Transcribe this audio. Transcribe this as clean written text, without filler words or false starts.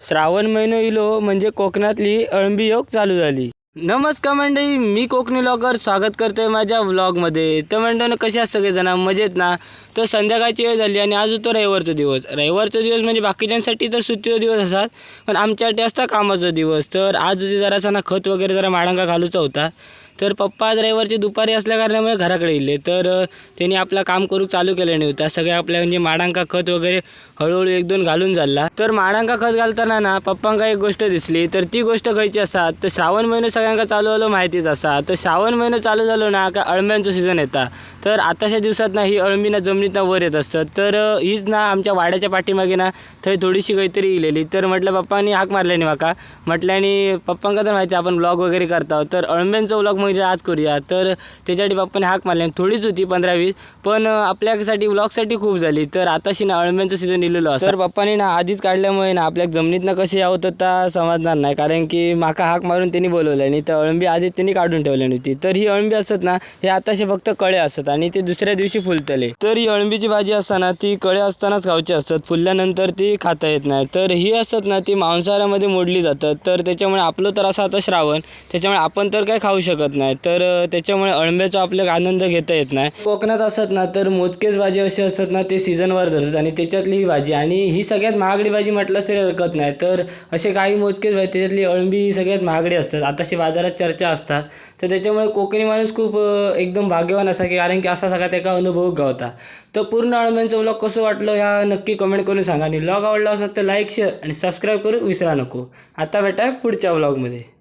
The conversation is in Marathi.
श्रावण महिना इलो म्हणजे कोकणातली अळंबी योग चालू झाली। नमस्कार मंडळी, मी कोकणी ब्लॉगर स्वागत करतोय माझ्या व्लॉगमध्ये। तर मंडळी कसे आहात सगळेजण, मजेत ना? तर संध्याकाळची वेळ झाली आणि आज तो रविवारचा दिवस म्हणजे बाकीच्यांसाठी तर सुट्टीचा दिवस असतात, पण आमच्यासाठी असता कामाचा दिवस। तर आज जरासा ना खत वगैरे जरा माडांका घालूचा होता। तर पप्पा आज रविवारची दुपारी असल्या कारणामुळे घराकडे येले, तर त्यांनी आपला काम करू चालू केलं नाही होता। सगळे आपल्या म्हणजे माडांका खत वगैरे हळूहळू एक दोन घालून झाला। तर माडांका खत घालताना ना पप्पांका एक गोष्ट दिसली, तर ती गोष्ट खयची असा, तर श्रावण महिना सगळ्यांका चालू झालो माहितीच असा। तर श्रावण महिना चालू झालो ना का अळंब्यांचं सीझन येता। तर आताच्या दिवसात ना ही अळंबी ना जमिनीत वर येत असतात। तर हीच ना आमच्या वाड्याच्या पाठीमागे ना थंय थोडीशी काहीतरी इलेली। तर म्हटलं पप्पांनी हाक मारल्याने माका म्हटल्याने पप्पांका तर माहिती आपण ब्लॉग वगैरे करतो, तर अळंब्यांचा ब्लॉग म्हणजे आज करूया। तर त्याच्यासाठी पप्पाने हाक मारल्याने थोडीच होती 15-20, पण आपल्यासाठी ब्लॉगसाठी खूप झाली। तर आताशी ना अळंब्यांचं सीझन इलेलो असं। तर पप्पाने ना आधीच काढल्यामुळे ना आपल्या जमिनीतनं कसे यावं तर समजणार नाही, कारण की माका हाक मारून त्यांनी बोलवलं आणि तर अळंबी आधीच त्यांनी काढून ठेवली होती। तर ही अळंबी असत ना हे आताशे फक्त कळे असतात आणि ते दुसऱ्या दिवशी फुलतले। तर ही अळंबीची भाजी असताना ती कळे असतानाच खायची असतात, फुलल्यानंतर ती खाता येत नाही। तर ही असत ना ती मांसाहारामध्ये मोडली जातात। तर त्याच्यामुळे आपलं तर असं आता श्रावण, त्याच्यामुळे आपण तर काय खाऊ शकत नाही। तर त्याच्यामुळे अळंब्याचा आपल्याला आनंद घेता येत नाही। कोकणात असत ना तर मोजकेच भाजी असे असतात ना ते सीझनवर धरतात आणि त्याच्यातली ही भाजी, आणि ही सगळ्यात महागडी भाजी म्हटलं तरी हरकत नाही। तर असे काही मोजकेच भाजी त्याच्यातली अळंबी ही सगळ्यात महागडी असतात, आताशी बाजारात चर्चा असतात। तर त्याच्यामुळे कोकणी माणूस खूप एकदम भाग्यवान असा की, कारण की असा सगळा त्याचा अनुभव गावता। तर पूर्ण अळंब्यांचं व्लॉग कसं वाटलं ह्या नक्की कमेंट करून सांगा, आणि व्लॉग आवडला असेल तर लाईक शेअर आणि सबस्क्राईब करू विसरा नको। आता भेटा पुढच्या व्लॉगमध्ये।